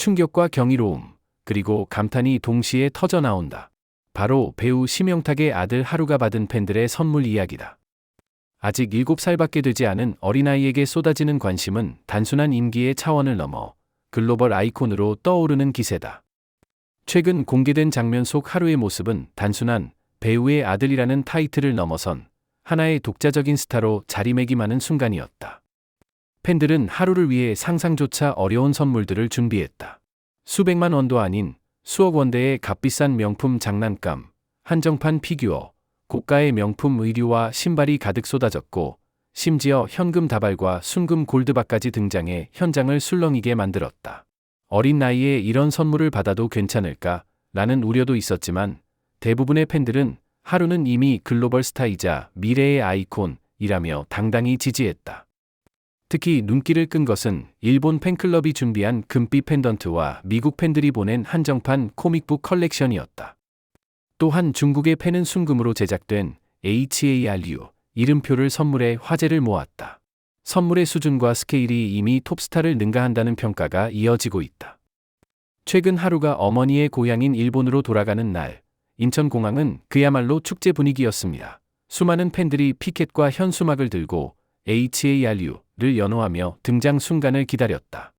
충격과 경이로움, 그리고 감탄이 동시에 터져 나온다. 바로 배우 심영탁의 아들 하루가 받은 팬들의 선물 이야기다. 아직 7살밖에 되지 않은 어린아이에게 쏟아지는 관심은 단순한 임기의 차원을 넘어 글로벌 아이콘으로 떠오르는 기세다. 최근 공개된 장면 속 하루의 모습은 단순한 배우의 아들이라는 타이틀을 넘어선 하나의 독자적인 스타로 자리매김하는 순간이었다. 팬들은 하루를 위해 상상조차 어려운 선물들을 준비했다. 수백만 원도 아닌 수억 원대의 값비싼 명품 장난감, 한정판 피규어, 고가의 명품 의류와 신발이 가득 쏟아졌고, 심지어 현금 다발과 순금 골드바까지 등장해 현장을 술렁이게 만들었다. 어린 나이에 이런 선물을 받아도 괜찮을까? 라는 우려도 있었지만 대부분의 팬들은 하루는 이미 글로벌 스타이자 미래의 아이콘이라며 당당히 지지했다. 특히 눈길을 끈 것은 일본 팬클럽이 준비한 금빛 펜던트와 미국 팬들이 보낸 한정판 코믹북 컬렉션이었다. 또한 중국의 팬은 순금으로 제작된 HARU 이름표를 선물해 화제를 모았다. 선물의 수준과 스케일이 이미 톱스타를 능가한다는 평가가 이어지고 있다. 최근 하루가 어머니의 고향인 일본으로 돌아가는 날, 인천공항은 그야말로 축제 분위기였습니다. 수많은 팬들이 피켓과 현수막을 들고 HARU를 연호하며 등장 순간을 기다렸다.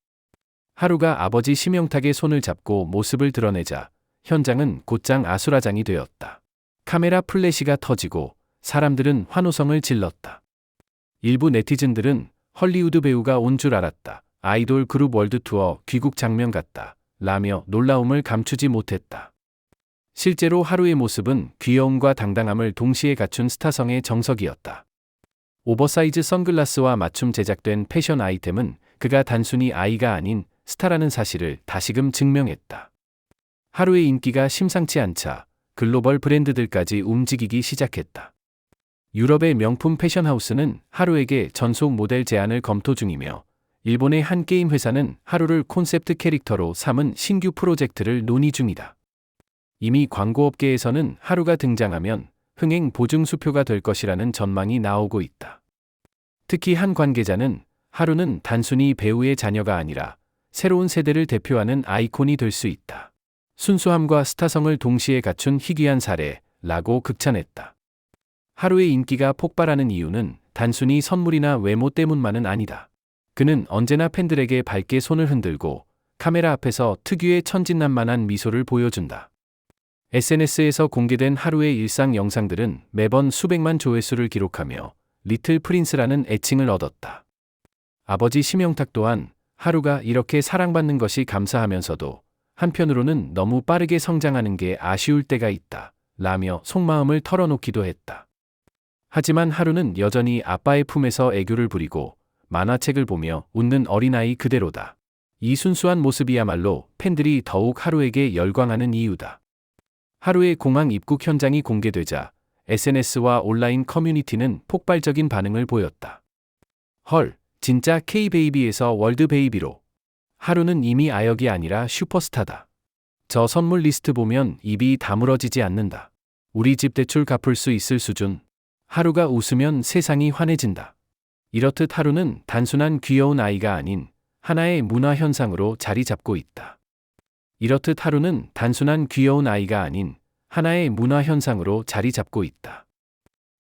하루가 아버지 심영탁의 손을 잡고 모습을 드러내자 현장은 곧장 아수라장이 되었다. 카메라 플래시가 터지고 사람들은 환호성을 질렀다. 일부 네티즌들은 헐리우드 배우가 온 줄 알았다. 아이돌 그룹 월드투어 귀국 장면 같다. 라며 놀라움을 감추지 못했다. 실제로 하루의 모습은 귀여움과 당당함을 동시에 갖춘 스타성의 정석이었다. 오버사이즈 선글라스와 맞춤 제작된 패션 아이템은 그가 단순히 아이가 아닌 스타라는 사실을 다시금 증명했다. 하루의 인기가 심상치 않자 글로벌 브랜드들까지 움직이기 시작했다. 유럽의 명품 패션하우스는 하루에게 전속 모델 제안을 검토 중이며 일본의 한 게임 회사는 하루를 콘셉트 캐릭터로 삼은 신규 프로젝트를 논의 중이다. 이미 광고업계에서는 하루가 등장하면 흥행 보증 수표가 될 것이라는 전망이 나오고 있다. 특히 한 관계자는 하루는 단순히 배우의 자녀가 아니라 새로운 세대를 대표하는 아이콘이 될 수 있다. 순수함과 스타성을 동시에 갖춘 희귀한 사례라고 극찬했다. 하루의 인기가 폭발하는 이유는 단순히 선물이나 외모 때문만은 아니다. 그는 언제나 팬들에게 밝게 손을 흔들고 카메라 앞에서 특유의 천진난만한 미소를 보여준다. SNS에서 공개된 하루의 일상 영상들은 매번 수백만 조회수를 기록하며 리틀 프린스라는 애칭을 얻었다. 아버지 심영탁 또한 하루가 이렇게 사랑받는 것이 감사하면서도 한편으로는 너무 빠르게 성장하는 게 아쉬울 때가 있다. 라며 속마음을 털어놓기도 했다. 하지만 하루는 여전히 아빠의 품에서 애교를 부리고 만화책을 보며 웃는 어린아이 그대로다. 이 순수한 모습이야말로 팬들이 더욱 하루에게 열광하는 이유다. 하루의 공항 입국 현장이 공개되자 SNS와 온라인 커뮤니티는 폭발적인 반응을 보였다. 헐, 진짜 K-베이비에서 월드베이비로. 하루는 이미 아역이 아니라 슈퍼스타다. 저 선물 리스트 보면 입이 다물어지지 않는다. 우리 집 대출 갚을 수 있을 수준. 하루가 웃으면 세상이 환해진다. 이렇듯 하루는 단순한 귀여운 아이가 아닌 하나의 문화 현상으로 자리 잡고 있다. 이렇듯 하루는 단순한 귀여운 아이가 아닌 하나의 문화 현상으로 자리 잡고 있다.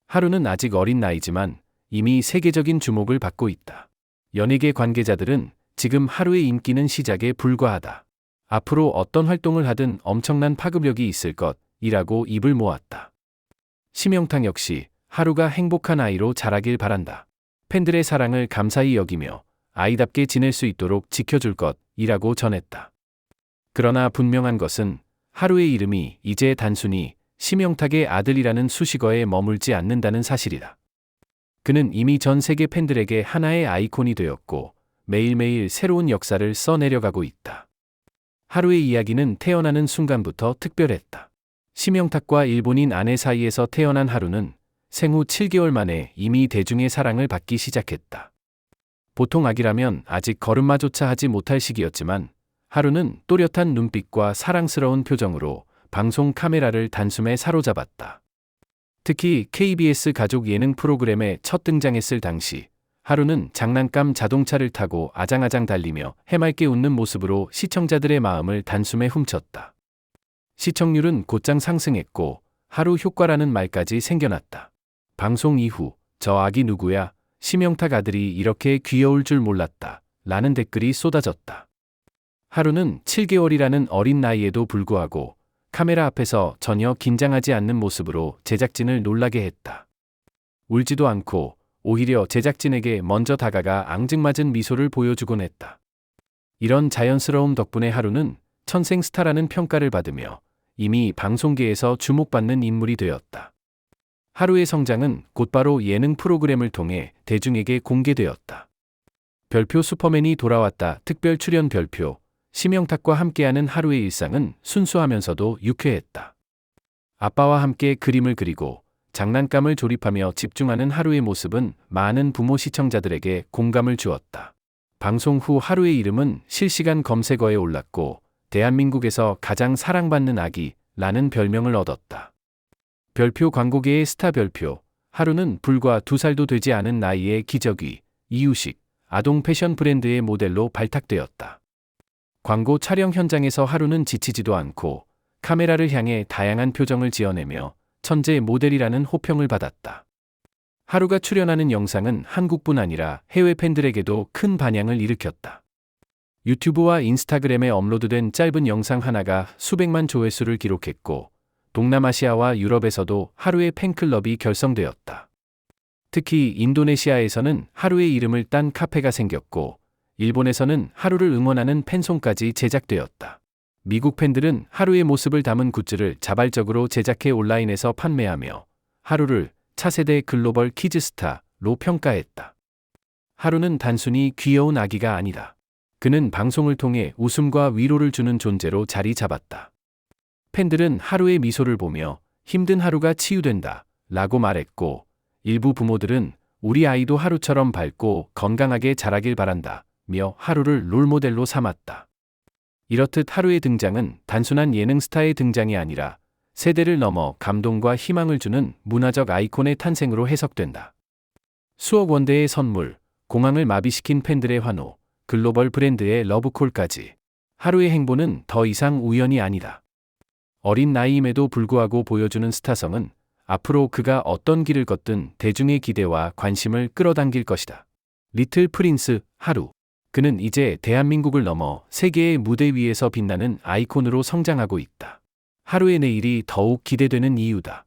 하루는 아직 어린 나이지만 이미 세계적인 주목을 받고 있다. 연예계 관계자들은 지금 하루의 인기는 시작에 불과하다. 앞으로 어떤 활동을 하든 엄청난 파급력이 있을 것이라고 입을 모았다. 심영탁 역시 하루가 행복한 아이로 자라길 바란다. 팬들의 사랑을 감사히 여기며 아이답게 지낼 수 있도록 지켜줄 것이라고 전했다. 그러나 분명한 것은 하루의 이름이 이제 단순히 심영탁의 아들이라는 수식어에 머물지 않는다는 사실이다. 그는 이미 전 세계 팬들에게 하나의 아이콘이 되었고 매일매일 새로운 역사를 써내려가고 있다. 하루의 이야기는 태어나는 순간부터 특별했다. 심영탁과 일본인 아내 사이에서 태어난 하루는 생후 7개월 만에 이미 대중의 사랑을 받기 시작했다. 보통 아기라면 아직 걸음마조차 하지 못할 시기였지만 하루는 또렷한 눈빛과 사랑스러운 표정으로 방송 카메라를 단숨에 사로잡았다. 특히 KBS 가족 예능 프로그램에 첫 등장했을 당시 하루는 장난감 자동차를 타고 아장아장 달리며 해맑게 웃는 모습으로 시청자들의 마음을 단숨에 훔쳤다. 시청률은 곧장 상승했고 하루 효과라는 말까지 생겨났다. 방송 이후 "저 아기 누구야? 심영탁 아들이 이렇게 귀여울 줄 몰랐다" 라는 댓글이 쏟아졌다. 하루는 7개월이라는 어린 나이에도 불구하고 카메라 앞에서 전혀 긴장하지 않는 모습으로 제작진을 놀라게 했다. 울지도 않고 오히려 제작진에게 먼저 다가가 앙증맞은 미소를 보여주곤 했다. 이런 자연스러움 덕분에 하루는 천생 스타라는 평가를 받으며 이미 방송계에서 주목받는 인물이 되었다. 하루의 성장은 곧바로 예능 프로그램을 통해 대중에게 공개되었다. 별표 슈퍼맨이 돌아왔다 특별 출연 별표. 심영탁과 함께하는 하루의 일상은 순수하면서도 유쾌했다. 아빠와 함께 그림을 그리고 장난감을 조립하며 집중하는 하루의 모습은 많은 부모 시청자들에게 공감을 주었다. 방송 후 하루의 이름은 실시간 검색어에 올랐고 대한민국에서 가장 사랑받는 아기라는 별명을 얻었다. 별표 광고계의 스타 별표. 하루는 불과 2살도 되지 않은 나이에 기저귀, 이유식, 아동 패션 브랜드의 모델로 발탁되었다. 광고 촬영 현장에서 하루는 지치지도 않고 카메라를 향해 다양한 표정을 지어내며 천재 모델이라는 호평을 받았다. 하루가 출연하는 영상은 한국뿐 아니라 해외 팬들에게도 큰 반향을 일으켰다. 유튜브와 인스타그램에 업로드된 짧은 영상 하나가 수백만 조회수를 기록했고 동남아시아와 유럽에서도 하루의 팬클럽이 결성되었다. 특히 인도네시아에서는 하루의 이름을 딴 카페가 생겼고 일본에서는 하루를 응원하는 팬송까지 제작되었다. 미국 팬들은 하루의 모습을 담은 굿즈를 자발적으로 제작해 온라인에서 판매하며 하루를 차세대 글로벌 키즈스타로 평가했다. 하루는 단순히 귀여운 아기가 아니다. 그는 방송을 통해 웃음과 위로를 주는 존재로 자리 잡았다. 팬들은 하루의 미소를 보며 힘든 하루가 치유된다 라고 말했고 일부 부모들은 우리 아이도 하루처럼 밝고 건강하게 자라길 바란다 며 하루를 롤모델로 삼았다. 이렇듯 하루의 등장은 단순한 예능 스타의 등장이 아니라 세대를 넘어 감동과 희망을 주는 문화적 아이콘의 탄생으로 해석된다. 수억 원대의 선물, 공항을 마비시킨 팬들의 환호, 글로벌 브랜드의 러브콜까지. 하루의 행보는 더 이상 우연이 아니다. 어린 나이임에도 불구하고 보여주는 스타성은 앞으로 그가 어떤 길을 걷든 대중의 기대와 관심을 끌어당길 것이다. 리틀 프린스, 하루. 그는 이제 대한민국을 넘어 세계의 무대 위에서 빛나는 아이콘으로 성장하고 있다. 하루의 내일이 더욱 기대되는 이유다.